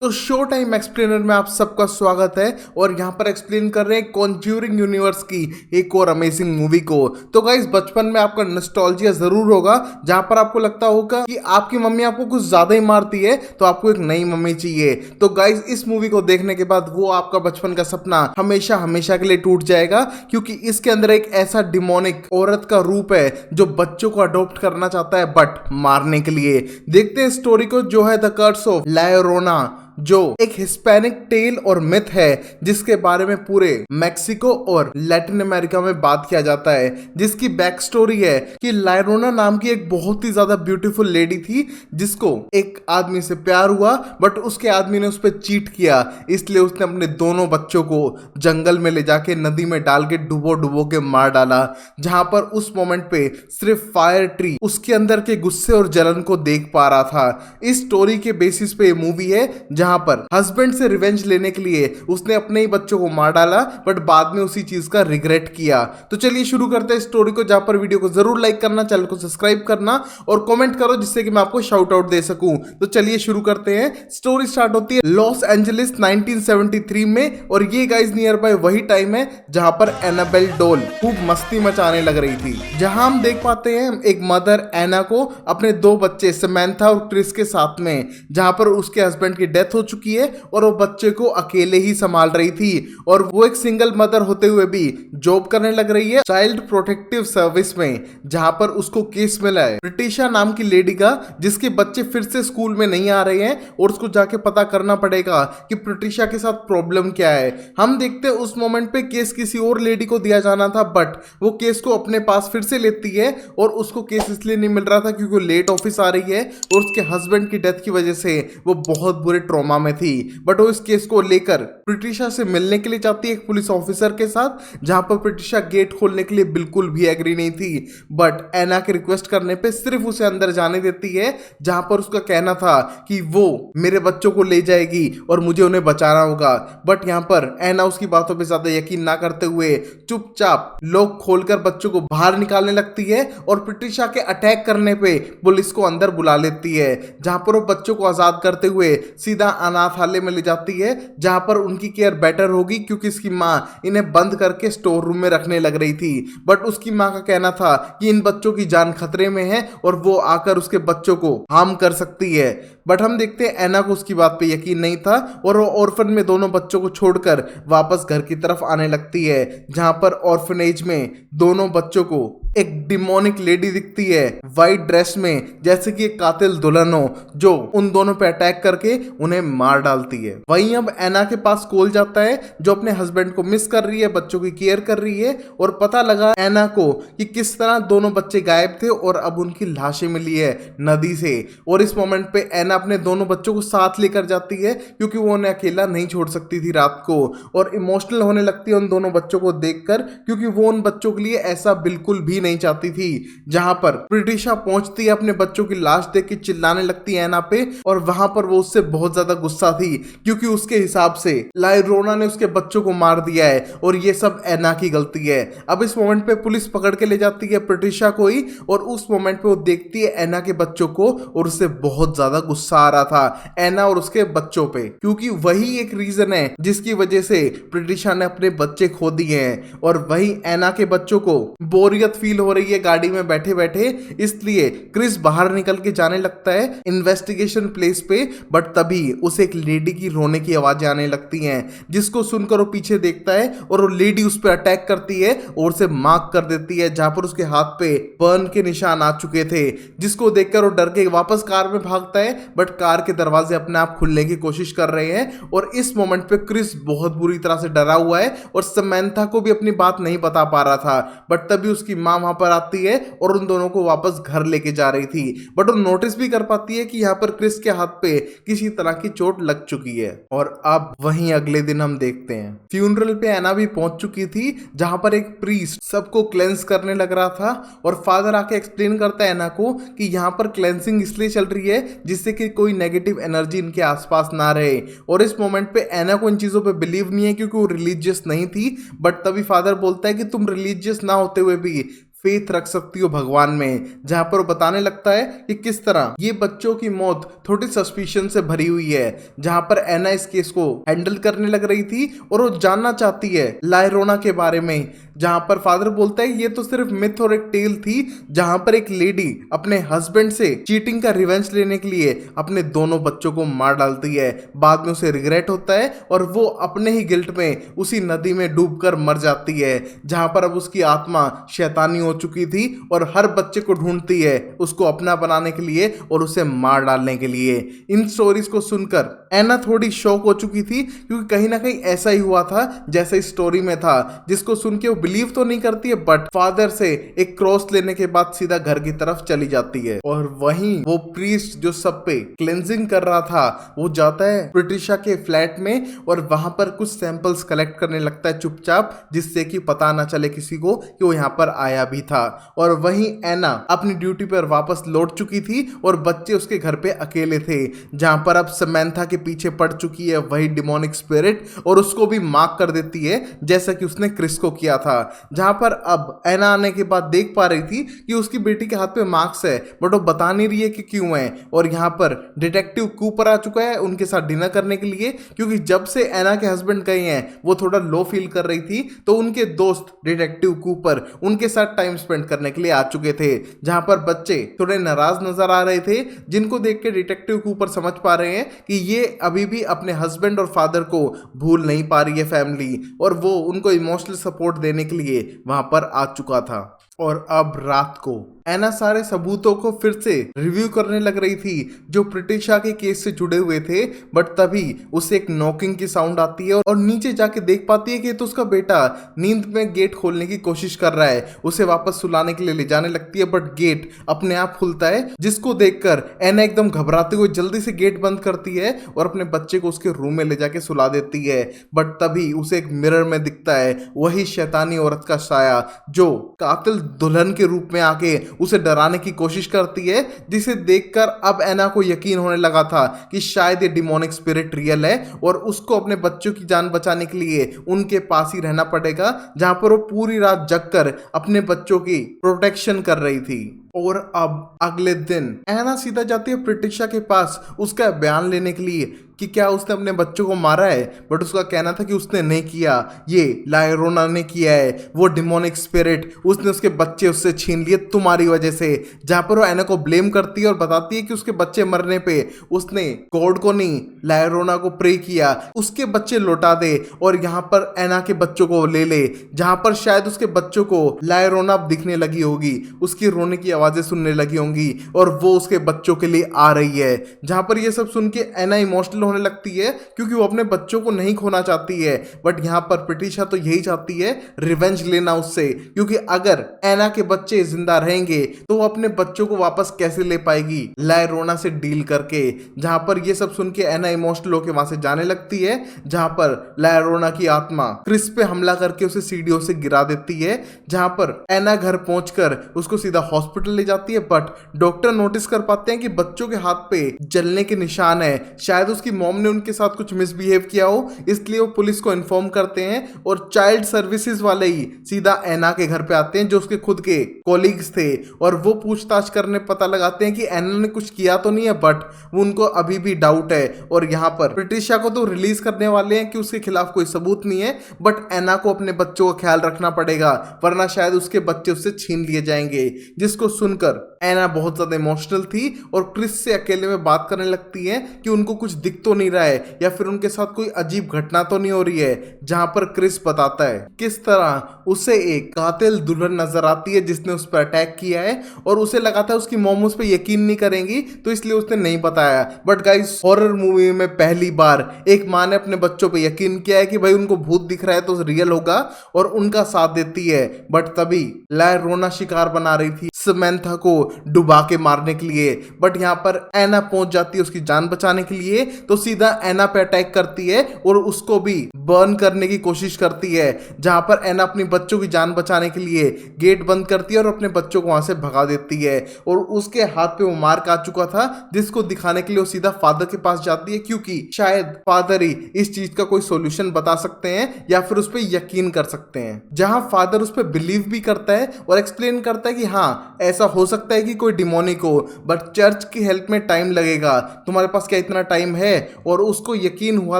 तो show time explainer में आप सबका स्वागत है। और यहाँ पर एक्सप्लेन कर रहे हैं कॉन्ज्यूरिंग यूनिवर्स की एक और अमेजिंग मूवी को। तो गाइस, बचपन में आपका नॉस्टैल्जिया जरूर होगा, जहाँ पर आपको लगता होगा कि आपकी मम्मी आपको कुछ ज्यादा ही मारती है, तो आपको एक नई मम्मी चाहिए। तो गाइस, इस मूवी को देखने के बाद वो आपका बचपन का सपना हमेशा हमेशा के लिए टूट जाएगा, क्योंकि इसके अंदर एक ऐसा डिमोनिक औरत का रूप है जो बच्चों को अडॉप्ट करना चाहता है, बट मारने के लिए। देखते हैं स्टोरी को, जो है the curse of la llorona, जो एक हिस्पैनिक टेल और मिथ है, जिसके बारे में पूरे मैक्सिको और लैटिन अमेरिका में बात किया जाता है। जिसकी बैक स्टोरी है कि ला llorona नाम की एक बहुत ही ज्यादा ब्यूटीफुल लेडी थी, जिसको एक आदमी से प्यार हुआ, बट उसके आदमी ने उस पर चीट किया। इसलिए उसने अपने दोनों बच्चों को जंगल में ले जाके नदी में डाल के डुबो डुबो के मार डाला। जहां पर उस मोमेंट पे सिर्फ फायर ट्री उसके अंदर के गुस्से और जलन को देख पा रहा था। इस स्टोरी के बेसिस पे ये मूवी है, जहां पर हस्बैंड से रिवेंज लेने के लिए उसने अपने ही बच्चों को मार डाला, बट बाद में उसी चीज का रिग्रेट किया। तो चलिए शुरू करते हैं स्टोरी को, जहां पर वीडियो को जरूर लाइक करना, चैनल को सब्सक्राइब करना और कमेंट करो, जिससे कि मैं आपको शाउट आउट दे सकूं। तो चलिए शुरू करते हैं। स्टोरी स्टार्ट होती है लॉस एंजलिस 1973 में, और ये गाइस नियर बाय वही टाइम है जहां पर एनाबेल डोल खूब मस्ती मचाने लग रही थी। जहां हम देख पाते हैं एक मदर एना को अपने दो बच्चे समैंथा और क्रिस के साथ में, जहां पर उसके हस्बैंड की डेथ हो चुकी है और वो बच्चे को अकेले ही संभाल रही थी। और वो एक सिंगल मदर होते हुए भी जॉब करने लग रही है चाइल्ड प्रोटेक्टिव सर्विस में, जहां पर उसको केस मिला है प्रिटिशा नाम की लेडी का, जिसके बच्चे फिर से स्कूल में नहीं आ रहे हैं और उसको जाके पता करना पड़ेगा कि प्रिटिशा के साथ प्रॉब्लम क्या है। हम देखते हैं उस मोमेंट पे केस किसी और लेडी को दिया जाना था, बट वो केस को अपने पास फिर से लेती है। और उसको केस इसलिए नहीं मिल रहा था क्योंकि वो लेट ऑफिस आ रही है और उसके हस्बैंड की डेथ की वजह से वो बहुत बुरे ट्रॉमा में थी। बट वो इस केस को लेकर प्रिटिशा से मिलने के लिए चाहती है एक पुलिस ऑफिसर के साथ, जहां पर प्रिटिशा गेट खोलने के लिए बिल्कुल भी एग्री नहीं थी, बट एना के रिक्वेस्ट करने पे सिर्फ उसे अंदर जाने देती है, जहां पर उसका कहना था कि वो मेरे बच्चों को ले जाएगी और मुझे उन्हें बचाना होगा। बट यहाँ पर एना उसकी बातों पे ज्यादा यकीन ना करते हुए चुपचाप लॉक खोलकर बच्चों को बाहर निकालने लगती है और प्रिटिशा के अटैक करने पे पुलिस को अंदर बुला लेती है, जहां पर वो बच्चों को आजाद करते हुए सीधा अनाथालय में ले जाती है, जहां पर उनकी केयर बेटर होगी, क्योंकि इसकी माँ इन्हें बंद करके स्टोर रूम में रखने लग रही थी। बट उसकी माँ का कहना था कि इन बच्चों की जान खतरे में है और वो आकर उसके बच्चों को हार्म कर सकती है। बट हम देखते हैं एना को उसकी बात पे यकीन नहीं था और वो ऑर्फन में दोनों बच्चों को छोड़कर वापस घर की तरफ आने लगती है, जहां पर ऑर्फनेज में दोनों बच्चों को एक डिमोनिक लेडी दिखती है वाइट ड्रेस में, जैसे कि एक कातिल दुल्हन हो, जो उन दोनों पे अटैक करके उन्हें मार डालती है। वहीं अब एना के पास कॉल जाता है, जो अपने हस्बैंड को मिस कर रही है, बच्चों की केयर कर रही है, और पता लगा एना को कि किस तरह दोनों बच्चे गायब थे और अब उनकी लाशें मिली है नदी से। और इस मोमेंट पे एना अपने दोनों बच्चों को साथ लेकर जाती है, क्योंकि वो उन्हें अकेला नहीं छोड़ सकती थी रात को, और इमोशनल होने लगती है उन दोनों बच्चों को देखकर, क्योंकि वो उन बच्चों के लिए ऐसा बिल्कुल भी नहीं चाहती थी। जहां पर प्रिटिशा पहुंचती है, अपने बच्चों की लाश देख के चिल्लाने लगती है एना पे, और वहां पर वो उससे बहुत ज्यादा गुस्सा थी, क्योंकि उसके हिसाब से ला llorona ने उसके बच्चों को मार दिया है और ये सब एना की गलती है। अब इस मोमेंट पे पुलिस पकड़ के ले जाती है प्रिटिशा को ही, और उस मोमेंट पे वो देखती है एना के बच्चों को और उससे बहुत ज्यादा गुस्सा आ रहा था एना और उसके बच्चों पे, क्योंकि वही एक रीजन है जिसकी वजह से प्रिटिशा ने अपने बच्चे खो दिए हैं। और वही एना के बच्चों को बोरियत फील हो रही है गाड़ी में बैठे बैठे, इसलिए क्रिस बाहर निकल के जाने लगता है इन्वेस्टिगेशन प्लेस पे। बट तभी उसे एक लेडी की रोने की आवाजें आने लगती हैं, जिसको सुनकर वो पीछे देखता है और वो लेडी उस पर अटैक करती है और उसे मार्क कर देती है, जहां पर उसके हाथ पे बर्न के निशान आ चुके थे, जिसको देखकर वो डर के वापस कार में भागता है। बट कार के दरवाजे अपने आप खुलने की कोशिश कर रहे हैं, और इस मोमेंट पे क्रिस बहुत बुरी तरह से डरा हुआ है और समैंथा को भी अपनी बात नहीं बता पा रहा था। बट तभी उसकी माँ वहां पर आती है और उन दोनों को वापस घर लेके जा रही थी। बट वो नोटिस भी कर पाती है कि यहाँ पर क्रिस के हाथ पे किसी तरह की चोट लग चुकी है। और अब वहीं अगले दिन हम देखते हैं फ्यूनरल पे एना भी पहुंच चुकी थी, जहां पर एक प्रीस्ट सबको क्लेंस करने लग रहा था, और फादर आके एक्सप्लेन करता है एना को कि यहाँ पर क्लेंसिंग इसलिए चल रही है जिससे कि कोई नेगेटिव एनर्जी इनके आसपास ना रहे। और इस मोमेंट पे एना को इन चीजों पे बिलीव नहीं है, क्योंकि वो रिलीजियस नहीं थी। बट तभी फादर बोलता है कि तुम रिलीजियस ना होते हुए भी फेथ रख सकती हो भगवान में, जहां पर वो बताने लगता है कि किस तरह ये बच्चों की मौत थोड़ी सस्पिशन से भरी हुई है, जहां पर एना इस केस को हैंडल करने लग रही थी और वो जानना चाहती है लायरोना के बारे में, जहां पर फादर बोलता है ये तो सिर्फ मिथ और एक टेल थी जहां पर एक लेडी अपने हस्बैंड से चीटिंग का रिवेंज लेने के लिए अपने दोनों बच्चों को मार डालती है। बाद में उसे रिग्रेट होता है और वो अपने ही गिल्ट में उसी नदी में डूबकर मर जाती है, जहां पर अब उसकी आत्मा शैतानी हो चुकी थी और हर बच्चे को ढूंढती है उसको अपना बनाने के लिए और उसे मार डालने के लिए। इन स्टोरीज को सुनकर एना थोड़ी शॉक हो चुकी थी, क्योंकि कहीं ना कहीं ऐसा ही हुआ था जैसा इस स्टोरी में था, जिसको सुन के वो बिलीव तो नहीं करती है, बट फादर से एक क्रॉस लेने के बाद सीधा घर की तरफ चली जाती है। और वहीं वो प्रीस्ट जो सब पे क्लेंजिंग कर रहा था वो जाता है प्रिटिशा के फ्लैट में और वहां पर कुछ सैंपल्स कलेक्ट करने लगता है चुपचाप, जिससे कि पता ना चले किसी को कि वो यहाँ पर आया भी था। और वहीं एना अपनी ड्यूटी पर वापस लौट चुकी थी और बच्चे उसके घर पे अकेले थे, जहां पर अब समैंथा के पीछे पड़ चुकी है वही डिमोनिक स्पिरिट और उसको भी मार्क कर देती है जैसा कि उसने क्रिस को किया था। जहां पर अब एना आने के बाद देख पा रही थी कि उसकी बेटी के हाथ पे मार्क्स है, बट वो बता नहीं रही है कि क्यों है। और यहाँ पर डिटेक्टिव कूपर आ चुका है उनके साथ डिनर करने के लिए, क्योंकि जब से एना के हस्बैंड गए हैं वो थोड़ा लो फील कर रही थी, तो उनके दोस्त डिटेक्टिव कूपर उनके साथ टाइम स्पेंड करने के लिए आ चुके थे। जहां पर बच्चे थोड़े नाराज नजर आ रहे थे, जिनको देख के डिटेक्टिव कूपर समझ पा रहे हैं कि ये अभी भी अपने हस्बैंड और फादर को भूल नहीं पा रही है फैमिली, और वो उनको इमोशनल सपोर्ट देने के लिए वहां पर आ चुका था। और अब रात को एना सारे सबूतों को फिर से रिव्यू करने लग रही थी जो प्रिटिशा के केस से जुड़े हुए थे, बट तभी उसे एक नॉकिंग की साउंड आती है और नीचे जाके देख पाती है कि तो उसका बेटा नींद में गेट खोलने की कोशिश कर रहा है। उसे वापस सुलाने के लिए ले जाने लगती है, बट गेट अपने आप खुलता है, जिसको देखकर एना एकदम घबराते हुए जल्दी से गेट बंद करती है और अपने बच्चे को उसके रूम में ले जाके सुला देती है। बट तभी उसे एक मिरर में दिखता है वही शैतानी औरत का साया जो कातिल दुल्हन के रूप में आके उसे डराने की कोशिश करती है, जिसे देखकर अब एना को यकीन होने लगा था कि शायद ये डिमोनिक स्पिरिट रियल है और उसको अपने बच्चों की जान बचाने के लिए उनके पास ही रहना पड़ेगा, जहां पर वो पूरी रात जगकर अपने बच्चों की प्रोटेक्शन कर रही थी। और अब अगले दिन एना सीधा जाती है प्रिटिशा के पास उसका बयान लेने के लिए कि क्या उसने अपने बच्चों को मारा है, बट उसका कहना था कि उसने नहीं किया, ये लायरोना ने किया है, वो डिमोनिक स्पिरिट, उसने उसके बच्चे उससे छीन लिए तुम्हारी वजह से। जहां पर वो एना को ब्लेम करती है और बताती है कि उसके बच्चे मरने पे उसने गॉड को नहीं लायरोना को प्रे किया, उसके बच्चे लौटा दे और यहाँ पर एना के बच्चों को ले ले। जहां पर शायद उसके बच्चों को लायरोना दिखने लगी होगी, उसकी रोने की आवाजें सुनने लगी होंगी और वो उसके बच्चों के लिए आ रही है। जहां पर ये सब सुन के एना इमोशनल होने लगती है, क्योंकि वो अपने बच्चों को नहीं खोना चाहती है, बट यहाँ पर प्रिटिशा तो यही चाहती है रिवेंज लेना उससे, क्योंकि अगर एना के बच्चे जिंदा रहेंगे तो वो अपने बच्चों को वापस कैसे ले पाएगी लायरोना से डील करके। जहां पर ये सब सुन के एना इमोशनल होकर वहां से जाने लगती है, जहां पर लायरोना की आत्मा क्रिस पे हमला करके उसे सीढ़ियों से गिरा देती है। जहां पर एना घर पहुंचकर उसको सीधा हॉस्पिटल ले जाती है, बट डॉक्टर नोटिस कर पाते हैं कि बच्चों के हाथ पे जलने के निशान है, शायद उसकी मॉम ने उनके साथ कुछ मिसबिहेव किया हो, इसलिए वो पुलिस को इन्फॉर्म करते हैं और चाइल्ड सर्विसेज वाले ही सीधा एना के घर पे आते हैं जो उसके खुद के कोलीग्स थे, और वो पूछताछ करने पता लगाते हैं कि एना ने कुछ किया तो नहीं है, बट वो उनको अभी भी डाउट है। और यहाँ पर प्रिटिशा को तो रिलीज करने वाले हैं कि उसके खिलाफ कोई सबूत नहीं है, बट एना को अपने बच्चों का ख्याल रखना पड़ेगा वरना शायद उसके बच्चे उससे छीन लिए जाएंगे। जिसको सुनकर एना बहुत ज्यादा इमोशनल थी और क्रिस से अकेले में बात करने लगती है कि उनको कुछ दिख तो नहीं रहा है या फिर उनके साथ कोई अजीब घटना तो नहीं हो रही है। जहां पर क्रिस बताता है किस तरह उसे एक कातिल दुल्हन नजर आती है जिसने उस पर अटैक किया है, और उसे लगा था उसकी मॉम उस पर यकीन नहीं करेंगी तो इसलिए उसने नहीं बताया। बट गाइस, हॉरर मूवी में पहली बार एक माँ ने अपने बच्चों पे यकीन किया है कि भाई उनको भूत दिख रहा है तो रियल होगा, और उनका साथ देती है। बट तभी लायरोना शिकार बना रही थी समैंथा को, डुबा के मारने के लिए। बट यहाँ पर एना पहुंच जाती है उसकी जान बचाने के लिए, तो सीधा एना पे अटैक करती है और उसको भी बर्न करने की कोशिश करती है। जहां पर एना अपनी बच्चों की जान बचाने के लिए गेट बंद करती है और अपने बच्चों को वहां से भगा देती है। और उसके हाथ पे वो मार्क आ चुका था जिसको दिखाने के लिए वो सीधा फादर के पास जाती है, क्योंकि शायद फादर ही इस चीज का कोई सॉल्यूशन बता सकते हैं या फिर उस पर यकीन कर सकते हैं। जहां फादर उस पर बिलीव भी करता है और एक्सप्लेन करता है कि हाँ ऐसा हो सकता है कि कोई डिमोनिक हो, बट चर्च की हेल्प में टाइम लगेगा, तुम्हारे पास क्या इतना टाइम है। और उसको यकीन हुआ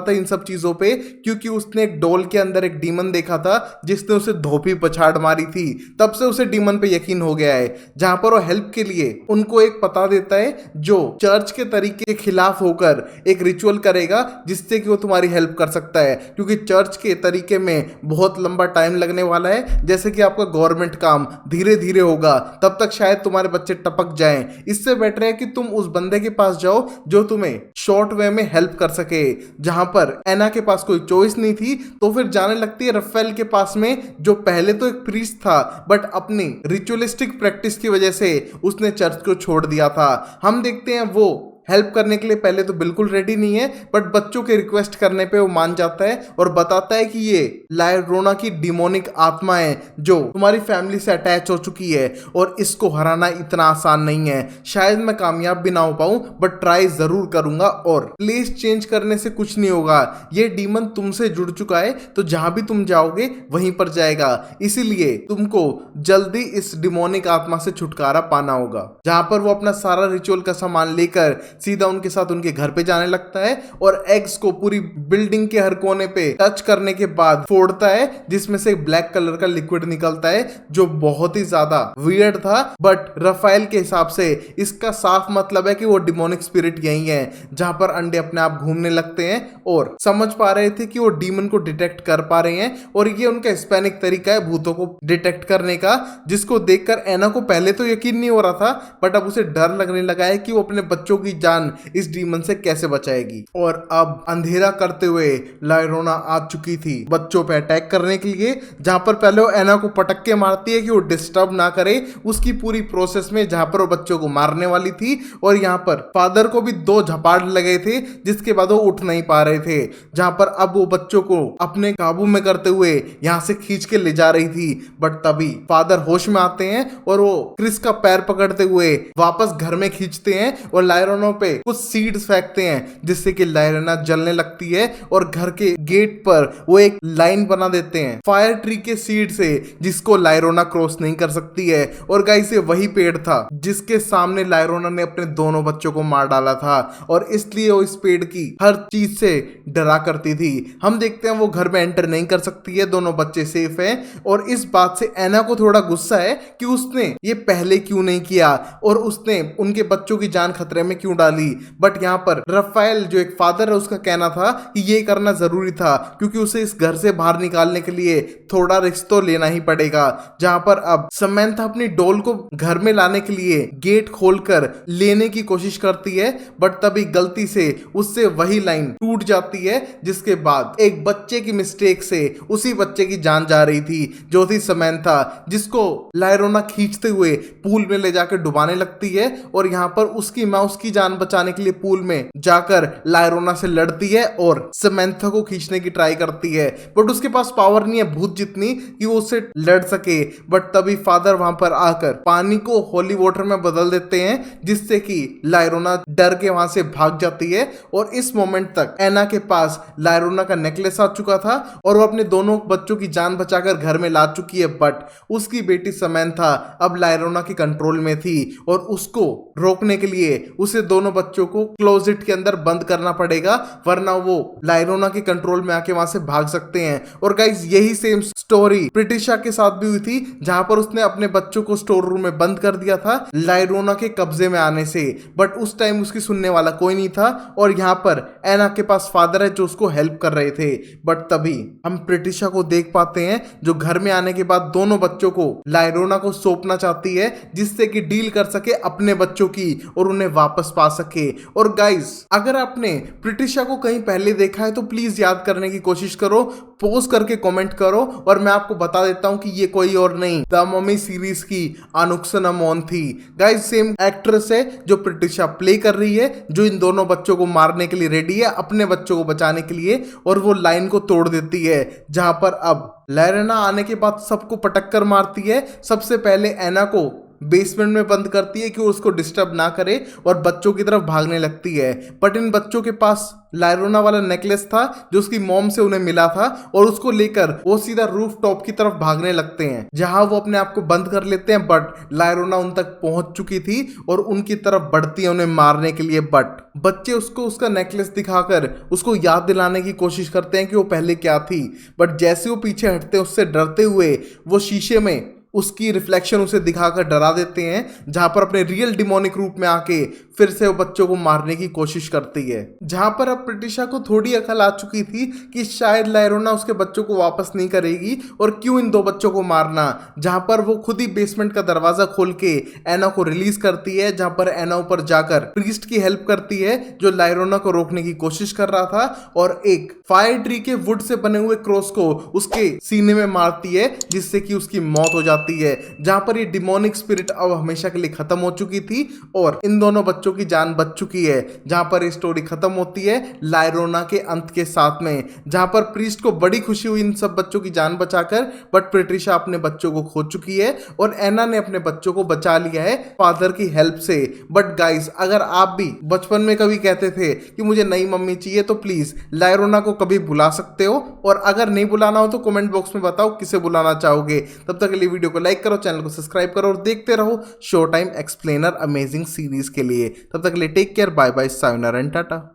था इन सब चीजों पे क्योंकि उसने एक डोल के अंदर एक डीमन देखा था जिसने उसे धोपी पछाड़ मारी थी, तब से उसे डीमन पे यकीन हो गया है। जहां पर वो हेल्प के लिए उनको एक पता देता है जो चर्च के तरीके के खिलाफ होकर एक रिचुअल करेगा जिससे कि वो तुम्हारी हेल्प कर सकता है, क्योंकि चर्च के तरीके में बहुत लंबा टाइम लगने वाला है। जैसे कि आपका गवर्नमेंट काम धीरे धीरे होगा, तब तक शायद तुम्हारे बच्चे टपक जाएं। इससे बेटर है कि तुम उस बंदे के पास जाओ जो तुम्हें शॉर्ट वे में हेल्प कर सके। जहां पर एना के पास कोई चॉइस नहीं थी तो फिर जाने लगती है रफेल के पास में, जो पहले तो एक प्रीस्ट था बट अपनी रिचुअलिस्टिक प्रैक्टिस की वजह से उसने चर्च को छोड़ दिया था। हम देखते हैं वो हेल्प करने के लिए पहले तो बिल्कुल रेडी नहीं है, बट बच्चों के रिक्वेस्ट करने पे वो मान जाता है और बताता है कि ये लायरोना की डिमोनिक आत्मा है जो तुम्हारी फैमिली से अटैच हो चुकी है और इसको हराना इतना आसान नहीं है। शायद मैं कामयाब भी ना हो पाऊं बट ट्राई जरूर करूंगा, और प्लेस चेंज करने से कुछ नहीं होगा, ये डीमन तुमसे जुड़ चुका है तो जहां भी तुम जाओगे वहीं पर जाएगा, इसीलिए तुमको जल्दी इस डिमोनिक आत्मा से छुटकारा पाना होगा। जहां पर वो अपना सारा रिचुअल का सामान लेकर सीधा उनके साथ उनके घर पे जाने लगता है और एग्स को पूरी बिल्डिंग के हर कोने पे टच करने के बाद फोड़ता है, जिसमें से ब्लैक कलर का लिक्विड निकलता है जो बहुत ही ज्यादा वियर्ड था। बट रफेल के हिसाब से इसका साफ मतलब है कि वो डिमोनिक स्पिरिट यही है। जहां पर अंडे अपने आप घूमने लगते हैं और समझ पा रहे थे कि वो डीमन को डिटेक्ट कर पा रहे हैं, और ये उनका हिस्पैनिक तरीका है भूतों को डिटेक्ट करने का, जिसको देखकर एना को पहले तो यकीन नहीं हो रहा था बट अब उसे डर लगने लगा है कि वो अपने बच्चों की जान इस डीमन से कैसे बचाएगी। और अब अंधेरा करते हुए लायरोना आ चुकी थी बच्चों पे अटैक करने के लिए। जहां पर पहले वो एना को पटक के मारती है कि वो डिस्टर्ब ना करे उसकी पूरी प्रोसेस में, जहां पर वो बच्चों को मारने वाली थी। और यहाँ पर फादर को भी 2 झपाड़ लगे थे जिसके बाद वो उठ नहीं पा रहे थे। जहां पर अब वो बच्चों को अपने काबू में करते हुए यहां से खींच के ले जा रही थी, बट तभी फादर होश में आते हैं और वो क्रिस का पैर पकड़ते हुए वापस घर में खींचते हैं और लायरोना पे कुछ सीड्स फेंकते हैं जिससे कि लायरोना जलने लगती है। और घर के गेट पर वो एक लाइन बना देते हैं फायर ट्री के सीड से, जिसको लायरोना क्रॉस नहीं कर सकती है। और गाइस ये वही पेड़ था जिसके सामने लायरोना ने अपने दोनों बच्चों को मार डाला था, और इसलिए वो इस पेड़ की हर चीज से डरा करती थी। हम देखते हैं वो घर में एंटर नहीं कर सकती है, दोनों बच्चे सेफ हैं। और इस बात से एना को थोड़ा गुस्सा है कि उसने ये पहले क्यों नहीं किया और उसने उनके बच्चों की जान खतरे में क्यों डाली। बट यहाँ पर रफेल जो एक फादर है उसका कहना था कि ये करना जरूरी था क्योंकि उसे इस घर से बाहर निकालने के लिए थोड़ा रिस्क तो लेना ही पड़ेगा। जहां पर अब समंथा अपनी डॉल को घर में लाने के लिए गेट खोलकर लेने की कोशिश करती है, बट तभी गलती से उससे वही लाइन टूट जाती है, जिसके बाद एक बच्चे की मिस्टेक से उसी बच्चे की जान जा रही थी जो थी समंथा, जिसको लायरोना खींचते हुए पूल में ले जाकर डुबाने लगती है। और यहाँ पर उसकी माँ उसकी जान बचाने के लिए पूल में जाकर लायरोना से लड़ती है और समंथा को खींचने की ट्राई करती है, बट उसके पास पावर नहीं है भूत जितनी कि वो उससे लड़ सके। बट तभी फादर वहां पर आकर पानी को होली वाटर में बदल देते हैं, जिससे कि लायरोना डर के वहां से भाग जाती है। और इस मोमेंट तक एना के पास लायरोना का नेकलेस आ चुका था और वो अपने दोनों बच्चों की जान बचाकर घर में ला चुकी है, बट उसकी बेटी समंथा अब लायरोना के कंट्रोल में थी और उसको रोकने के लिए उसे दोनों बच्चों को क्लोजेट के अंदर बंद करना पड़ेगा, वरना वो लायरोना के कंट्रोल में आके वहां से भाग सकते हैं। और गाइस यही सेम स्टोरी प्रिटिशा के साथ भी हुई थी, जहां पर उसने अपने बच्चों को स्टोर रूम में बंद कर दिया था लायरोना के कब्जे में आने से, बट उस टाइम उसकी सुनने वाला कोई नहीं था। और यहाँ पर एना के पास फादर है जो उसको हेल्प कर रहे थे। बट तभी हम प्रिटिशा को देख पाते हैं जो घर में आने के बाद दोनों बच्चों को लायरोना को सौंपना चाहती है, जिससे कि डील कर सके अपने बच्चों की और उन्हें वापस पा सके। और गाइस अगर आपने प्रिटिशा को कहीं पहले देखा है तो प्लीज याद करने की कोशिश करो, पोज करके कमेंट करो, और मैं आपको बता देता हूं कि ये कोई और नहीं द मम्मी सीरीज की अनुक्षणा मोंथी गाइस सेम एक्ट्रेस है जो प्रिटिशा प्ले कर रही है, जो इन दोनों बच्चों को मारने के लिए रेडी है अपने बच्चों को बचाने के लिए, और वो लाइन को तोड़ देती है जहां पर अब लैरेना आने के बाद सबको पटक कर मारती है। सबसे पहले एना को बेसमेंट में बंद करती है कि वो उसको डिस्टर्ब ना करे और बच्चों की तरफ भागने लगती है। बट इन बच्चों के पास लायरोना वाला नेकलेस था जो उसकी मॉम से उन्हें मिला था, और उसको लेकर वो सीधा रूफ टॉप की तरफ भागने लगते हैं जहां वो अपने आप को बंद कर लेते हैं। बट लायरोना उन तक पहुंच चुकी थी और उनकी तरफ बढ़ती है उन्हें मारने के लिए। बट बच्चे उसको उसका नेकलेस दिखाकर उसको याद दिलाने की कोशिश करते हैं कि वो पहले क्या थी। बट जैसे वो पीछे हटते हैं उससे डरते हुए वो शीशे में उसकी रिफ्लेक्शन उसे दिखाकर डरा देते हैं, जहां पर अपने रियल डिमोनिक रूप में आके फिर से वो बच्चों को मारने की कोशिश करती है। जहां पर अब प्रिटिशा को थोड़ी अकल आ चुकी थी कि शायद लायरोना उसके बच्चों को वापस नहीं करेगी और क्यों इन दो बच्चों को मारना, जहां पर वो खुद ही बेसमेंट का दरवाजा खोल के एना को रिलीज करती है, जहां पर एना ऊपर जाकर प्रीस्ट की हेल्प करती है जो लायरोना को रोकने की कोशिश कर रहा था, और एक फायर ट्री के वुड से बने हुए क्रॉस को उसके सीने में मारती है जिससे कि उसकी मौत हो जाती है। जहां पर ये डिमोनिक स्पिरिट अब हमेशा के लिए खत्म हो चुकी थी और इन दोनों बच्चों की जान बच चुकी है। जहां पर ये स्टोरी खत्म होती है लायरोना के अंत के साथ में, जहां पर प्रीस्ट को बड़ी खुशी हुई इन सब बच्चों की जान बचाकर। बट प्रिटिशा अपने बच्चों को खो चुकी है और एना ने अपने बच्चों को बचा लिया है फादर की हेल्प से। बट गाइस अगर आप भी बचपन में कभी कहते थे कि मुझे नई मम्मी चाहिए तो प्लीज लायरोना को कभी बुला सकते हो, और अगर नहीं बुलाना हो तो कमेंट बॉक्स में बताओ किसे बुलाना चाहोगे। तब तक के लिए वीडियो को लाइक करो, चैनल को सब्सक्राइब करो और देखते रहो show time explainer amazing series के लिए। तब तक के लिए take care, bye bye, sayonara and Tata.